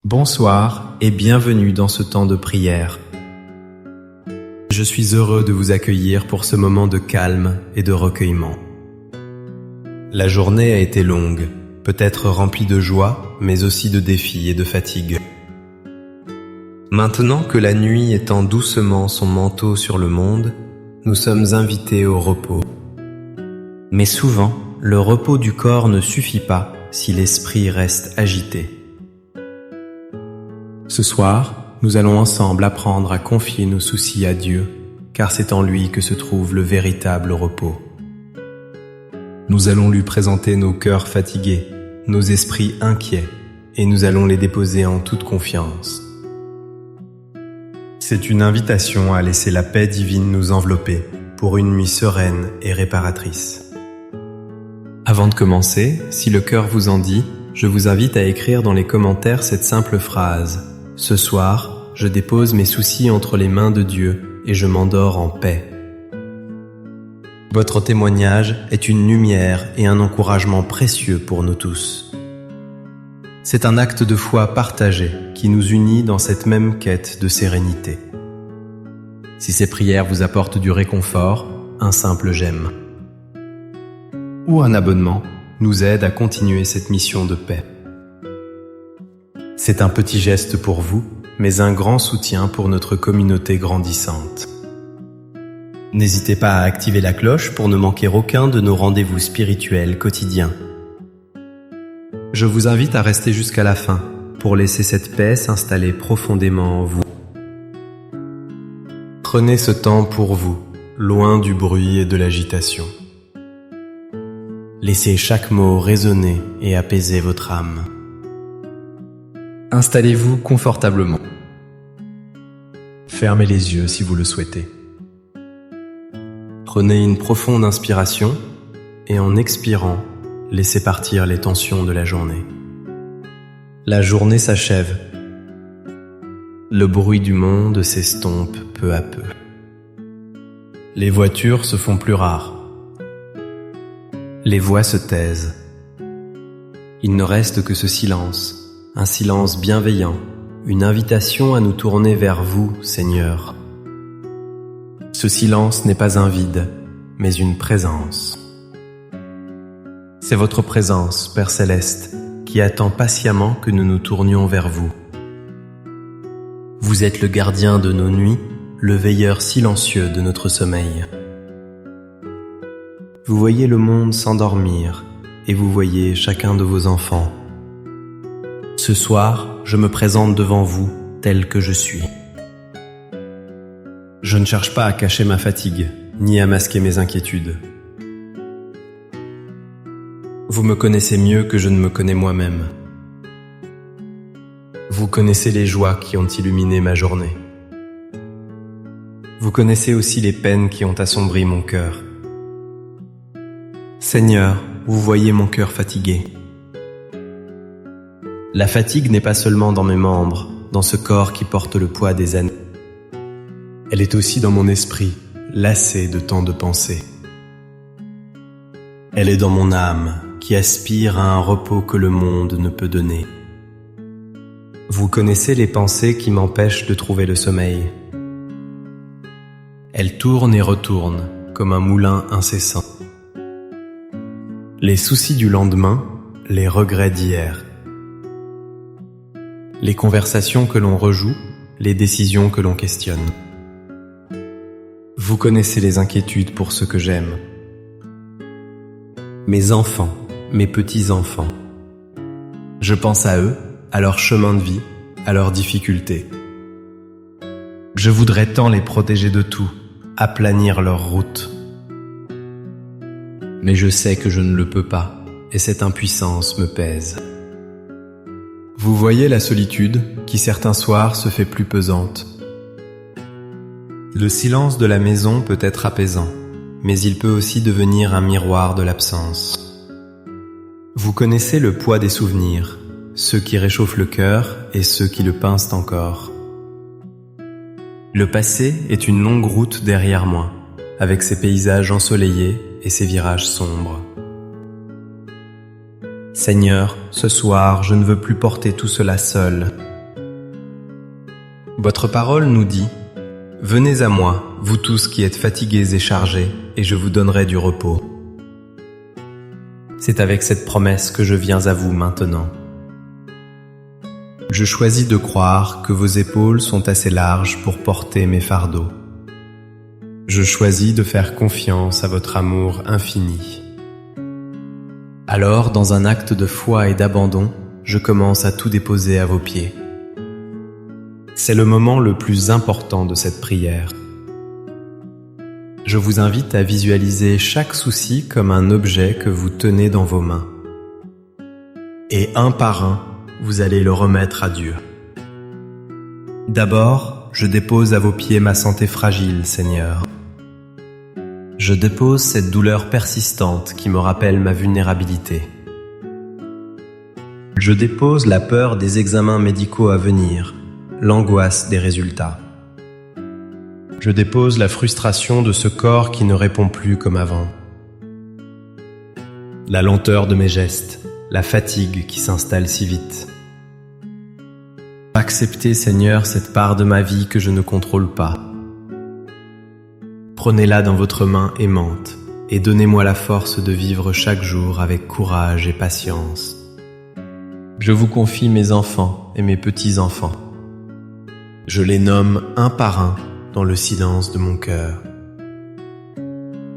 Bonsoir et bienvenue dans ce temps de prière. Je suis heureux de vous accueillir pour ce moment de calme et de recueillement. La journée a été longue, peut-être remplie de joie, mais aussi de défis et de fatigue. Maintenant que la nuit étend doucement son manteau sur le monde, nous sommes invités au repos. Mais souvent, le repos du corps ne suffit pas si l'esprit reste agité. Ce soir, nous allons ensemble apprendre à confier nos soucis à Dieu, car c'est en lui que se trouve le véritable repos. Nous allons lui présenter nos cœurs fatigués, nos esprits inquiets, et nous allons les déposer en toute confiance. C'est une invitation à laisser la paix divine nous envelopper pour une nuit sereine et réparatrice. Avant de commencer, si le cœur vous en dit, je vous invite à écrire dans les commentaires cette simple phrase: ce soir, je dépose mes soucis entre les mains de Dieu et je m'endors en paix. Votre témoignage est une lumière et un encouragement précieux pour nous tous. C'est un acte de foi partagé qui nous unit dans cette même quête de sérénité. Si ces prières vous apportent du réconfort, un simple j'aime ou un abonnement nous aide à continuer cette mission de paix. C'est un petit geste pour vous, mais un grand soutien pour notre communauté grandissante. N'hésitez pas à activer la cloche pour ne manquer aucun de nos rendez-vous spirituels quotidiens. Je vous invite à rester jusqu'à la fin pour laisser cette paix s'installer profondément en vous. Prenez ce temps pour vous, loin du bruit et de l'agitation. Laissez chaque mot résonner et apaiser votre âme. Installez-vous confortablement. Fermez les yeux si vous le souhaitez. Prenez une profonde inspiration et en expirant, laissez partir les tensions de la journée. La journée s'achève. Le bruit du monde s'estompe peu à peu. Les voitures se font plus rares. Les voix se taisent. Il ne reste que ce silence. Un silence bienveillant, une invitation à nous tourner vers vous, Seigneur. Ce silence n'est pas un vide, mais une présence. C'est votre présence, Père Céleste, qui attend patiemment que nous nous tournions vers vous. Vous êtes le gardien de nos nuits, le veilleur silencieux de notre sommeil. Vous voyez le monde s'endormir, et vous voyez chacun de vos enfants. Ce soir, je me présente devant vous tel que je suis. Je ne cherche pas à cacher ma fatigue, ni à masquer mes inquiétudes. Vous me connaissez mieux que je ne me connais moi-même. Vous connaissez les joies qui ont illuminé ma journée. Vous connaissez aussi les peines qui ont assombri mon cœur. Seigneur, vous voyez mon cœur fatigué. La fatigue n'est pas seulement dans mes membres, dans ce corps qui porte le poids des années. Elle est aussi dans mon esprit, lassé de tant de pensées. Elle est dans mon âme, qui aspire à un repos que le monde ne peut donner. Vous connaissez les pensées qui m'empêchent de trouver le sommeil. Elles tournent et retournent, comme un moulin incessant. Les soucis du lendemain, les regrets d'hier. Les conversations que l'on rejoue, les décisions que l'on questionne. Vous connaissez les inquiétudes pour ceux que j'aime. Mes enfants, mes petits-enfants. Je pense à eux, à leur chemin de vie, à leurs difficultés. Je voudrais tant les protéger de tout, aplanir leur route. Mais je sais que je ne le peux pas, et cette impuissance me pèse. Vous voyez la solitude qui certains soirs se fait plus pesante. Le silence de la maison peut être apaisant, mais il peut aussi devenir un miroir de l'absence. Vous connaissez le poids des souvenirs, ceux qui réchauffent le cœur et ceux qui le pincent encore. Le passé est une longue route derrière moi, avec ses paysages ensoleillés et ses virages sombres. Seigneur, ce soir, je ne veux plus porter tout cela seul. Votre parole nous dit « Venez à moi, vous tous qui êtes fatigués et chargés, et je vous donnerai du repos. » C'est avec cette promesse que je viens à vous maintenant. Je choisis de croire que vos épaules sont assez larges pour porter mes fardeaux. Je choisis de faire confiance à votre amour infini. Alors, dans un acte de foi et d'abandon, je commence à tout déposer à vos pieds. C'est le moment le plus important de cette prière. Je vous invite à visualiser chaque souci comme un objet que vous tenez dans vos mains. Et un par un, vous allez le remettre à Dieu. D'abord, je dépose à vos pieds ma santé fragile, Seigneur. Je dépose cette douleur persistante qui me rappelle ma vulnérabilité. Je dépose la peur des examens médicaux à venir, l'angoisse des résultats. Je dépose la frustration de ce corps qui ne répond plus comme avant. La lenteur de mes gestes, la fatigue qui s'installe si vite. Acceptez, Seigneur, cette part de ma vie que je ne contrôle pas. Prenez-la dans votre main aimante et donnez-moi la force de vivre chaque jour avec courage et patience. Je vous confie mes enfants et mes petits-enfants. Je les nomme un par un dans le silence de mon cœur.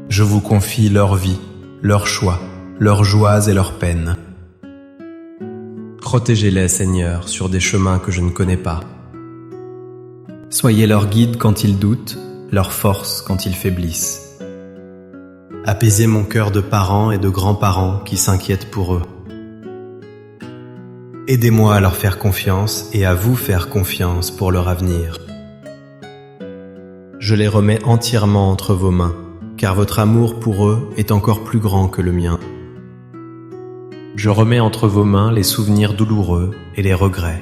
Je vous confie leur vie, leurs choix, leurs joies et leurs peines. Protégez-les, Seigneur, sur des chemins que je ne connais pas. Soyez leur guide quand ils doutent, leur force quand ils faiblissent. Apaisez mon cœur de parents et de grands-parents qui s'inquiètent pour eux. Aidez-moi à leur faire confiance et à vous faire confiance pour leur avenir. Je les remets entièrement entre vos mains, car votre amour pour eux est encore plus grand que le mien. Je remets entre vos mains les souvenirs douloureux et les regrets.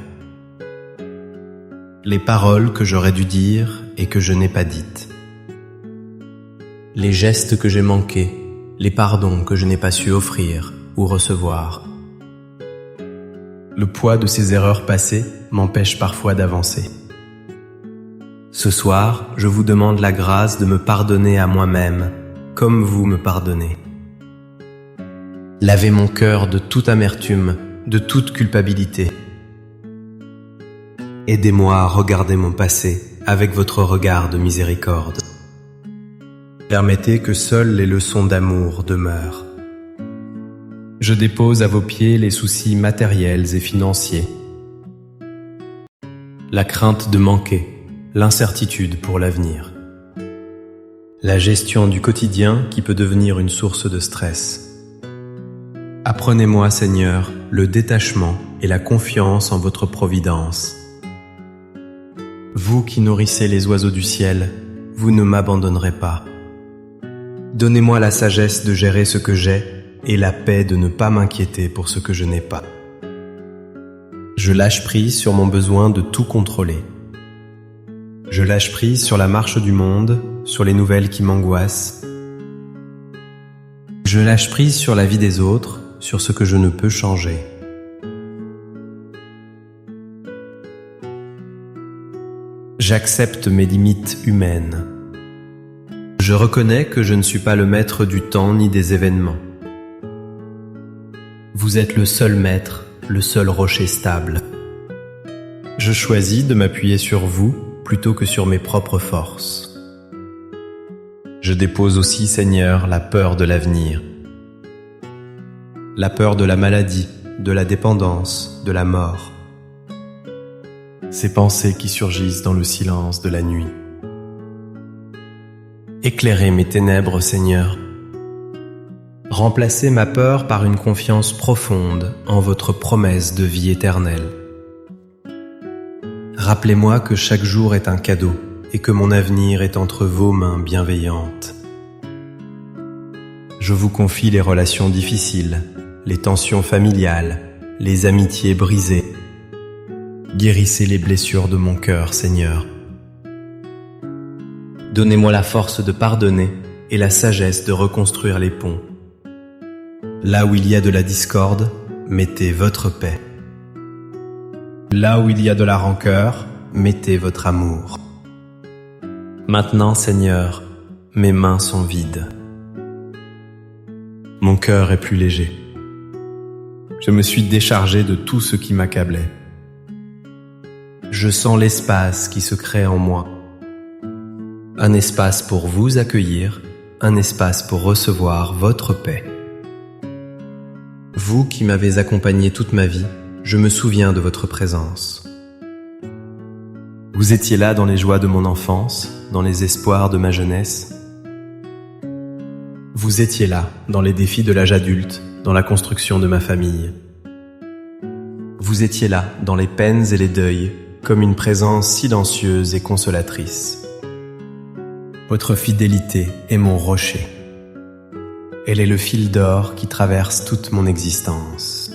Les paroles que j'aurais dû dire et que je n'ai pas dites. Les gestes que j'ai manqués, les pardons que je n'ai pas su offrir ou recevoir. Le poids de ces erreurs passées m'empêche parfois d'avancer. Ce soir, je vous demande la grâce de me pardonner à moi-même, comme vous me pardonnez. Lavez mon cœur de toute amertume, de toute culpabilité. Aidez-moi à regarder mon passé avec votre regard de miséricorde. Permettez que seules les leçons d'amour demeurent. Je dépose à vos pieds les soucis matériels et financiers. La crainte de manquer, l'incertitude pour l'avenir. La gestion du quotidien qui peut devenir une source de stress. Apprenez-moi, Seigneur, le détachement et la confiance en votre providence. Vous qui nourrissez les oiseaux du ciel, vous ne m'abandonnerez pas. Donnez-moi la sagesse de gérer ce que j'ai et la paix de ne pas m'inquiéter pour ce que je n'ai pas. Je lâche prise sur mon besoin de tout contrôler. Je lâche prise sur la marche du monde, sur les nouvelles qui m'angoissent. Je lâche prise sur la vie des autres, sur ce que je ne peux changer. J'accepte mes limites humaines. Je reconnais que je ne suis pas le maître du temps ni des événements. Vous êtes le seul maître, le seul rocher stable. Je choisis de m'appuyer sur vous plutôt que sur mes propres forces. Je dépose aussi, Seigneur, la peur de l'avenir. La peur de la maladie, de la dépendance, de la mort. Ces pensées qui surgissent dans le silence de la nuit. Éclairez mes ténèbres, Seigneur. Remplacez ma peur par une confiance profonde en votre promesse de vie éternelle. Rappelez-moi que chaque jour est un cadeau et que mon avenir est entre vos mains bienveillantes. Je vous confie les relations difficiles, les tensions familiales, les amitiés brisées. Guérissez les blessures de mon cœur, Seigneur. Donnez-moi la force de pardonner et la sagesse de reconstruire les ponts. Là où il y a de la discorde, mettez votre paix. Là où il y a de la rancœur, mettez votre amour. Maintenant, Seigneur, mes mains sont vides. Mon cœur est plus léger. Je me suis déchargé de tout ce qui m'accablait. Je sens l'espace qui se crée en moi. Un espace pour vous accueillir, un espace pour recevoir votre paix. Vous qui m'avez accompagné toute ma vie, je me souviens de votre présence. Vous étiez là dans les joies de mon enfance, dans les espoirs de ma jeunesse. Vous étiez là dans les défis de l'âge adulte, dans la construction de ma famille. Vous étiez là dans les peines et les deuils, comme une présence silencieuse et consolatrice. Votre fidélité est mon rocher. Elle est le fil d'or qui traverse toute mon existence.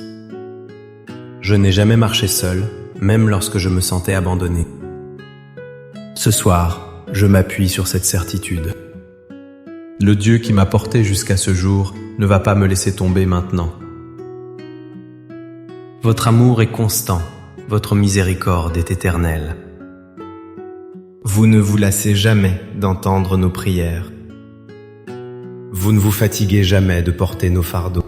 Je n'ai jamais marché seul, même lorsque je me sentais abandonné. Ce soir, je m'appuie sur cette certitude. Le Dieu qui m'a porté jusqu'à ce jour ne va pas me laisser tomber maintenant. Votre amour est constant, votre miséricorde est éternelle. Vous ne vous lassez jamais d'entendre nos prières. Vous ne vous fatiguez jamais de porter nos fardeaux.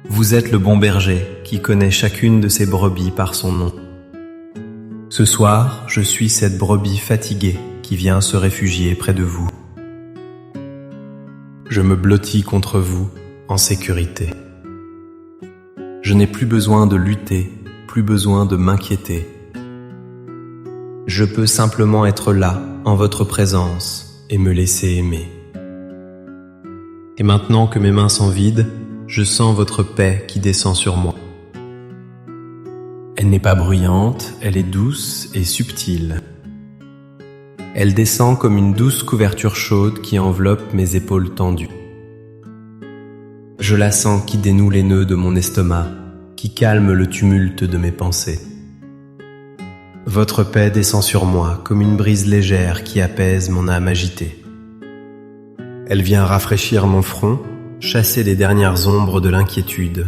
Vous êtes le bon berger qui connaît chacune de ses brebis par son nom. Ce soir, je suis cette brebis fatiguée qui vient se réfugier près de vous. Je me blottis contre vous en sécurité. Je n'ai plus besoin de lutter, plus besoin de m'inquiéter. Je peux simplement être là, en votre présence, et me laisser aimer. Et maintenant que mes mains sont vides, je sens votre paix qui descend sur moi. Elle n'est pas bruyante, elle est douce et subtile. Elle descend comme une douce couverture chaude qui enveloppe mes épaules tendues. Je la sens qui dénoue les nœuds de mon estomac, qui calme le tumulte de mes pensées. Votre paix descend sur moi comme une brise légère qui apaise mon âme agitée. Elle vient rafraîchir mon front, chasser les dernières ombres de l'inquiétude.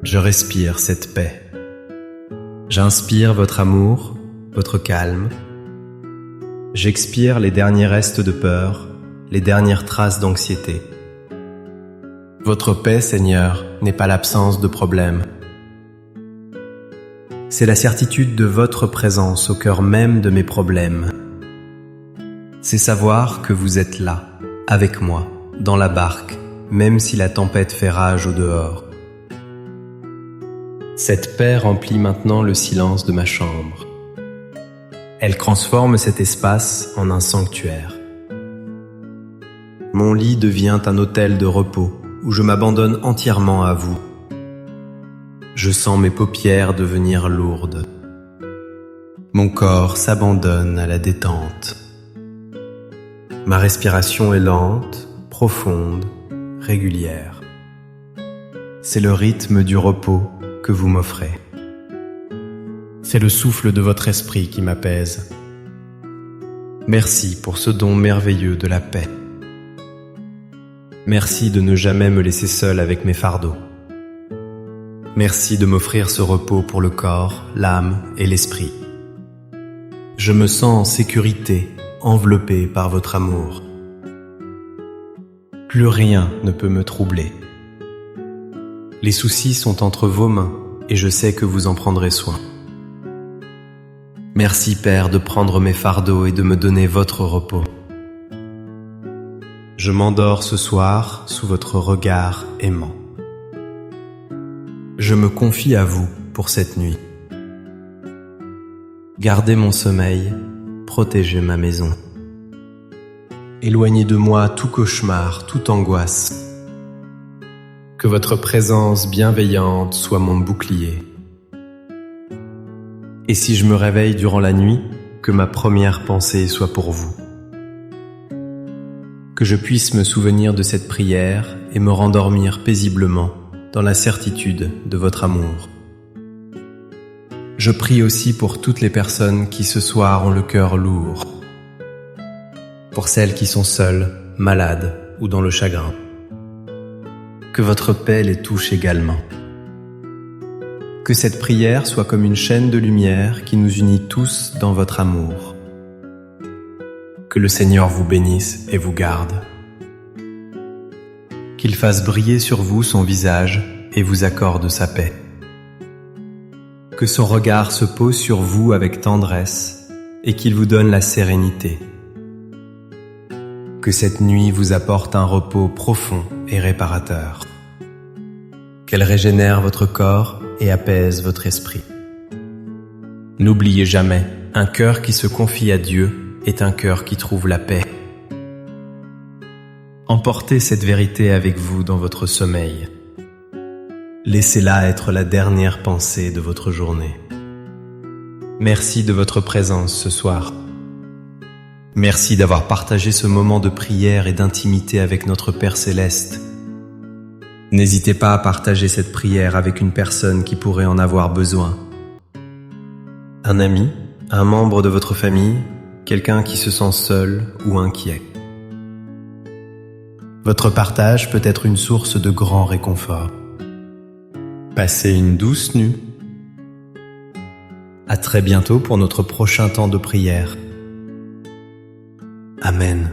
Je respire cette paix. J'inspire votre amour, votre calme. J'expire les derniers restes de peur, les dernières traces d'anxiété. Votre paix, Seigneur, n'est pas l'absence de problèmes. C'est la certitude de votre présence au cœur même de mes problèmes. C'est savoir que vous êtes là, avec moi, dans la barque, même si la tempête fait rage au dehors. Cette paix remplit maintenant le silence de ma chambre. Elle transforme cet espace en un sanctuaire. Mon lit devient un hôtel de repos où je m'abandonne entièrement à vous. Je sens mes paupières devenir lourdes. Mon corps s'abandonne à la détente. Ma respiration est lente, profonde, régulière. C'est le rythme du repos que vous m'offrez. C'est le souffle de votre esprit qui m'apaise. Merci pour ce don merveilleux de la paix. Merci de ne jamais me laisser seul avec mes fardeaux. Merci de m'offrir ce repos pour le corps, l'âme et l'esprit. Je me sens en sécurité, enveloppé par votre amour. Plus rien ne peut me troubler. Les soucis sont entre vos mains et je sais que vous en prendrez soin. Merci Père de prendre mes fardeaux et de me donner votre repos. Je m'endors ce soir sous votre regard aimant. Je me confie à vous pour cette nuit. Gardez mon sommeil, protégez ma maison. Éloignez de moi tout cauchemar, toute angoisse. Que votre présence bienveillante soit mon bouclier. Et si je me réveille durant la nuit, que ma première pensée soit pour vous. Que je puisse me souvenir de cette prière et me rendormir paisiblement dans la certitude de votre amour. Je prie aussi pour toutes les personnes qui ce soir ont le cœur lourd, pour celles qui sont seules, malades ou dans le chagrin. Que votre paix les touche également. Que cette prière soit comme une chaîne de lumière qui nous unit tous dans votre amour. Que le Seigneur vous bénisse et vous garde. Qu'il fasse briller sur vous son visage et vous accorde sa paix. Que son regard se pose sur vous avec tendresse et qu'il vous donne la sérénité. Que cette nuit vous apporte un repos profond et réparateur. Qu'elle régénère votre corps et apaise votre esprit. N'oubliez jamais, un cœur qui se confie à Dieu est un cœur qui trouve la paix. Emportez cette vérité avec vous dans votre sommeil. Laissez-la être la dernière pensée de votre journée. Merci de votre présence ce soir. Merci d'avoir partagé ce moment de prière et d'intimité avec notre Père Céleste. N'hésitez pas à partager cette prière avec une personne qui pourrait en avoir besoin. Un ami, un membre de votre famille, quelqu'un qui se sent seul ou inquiet. Votre partage peut être une source de grand réconfort. Passez une douce nuit. À très bientôt pour notre prochain temps de prière. Amen.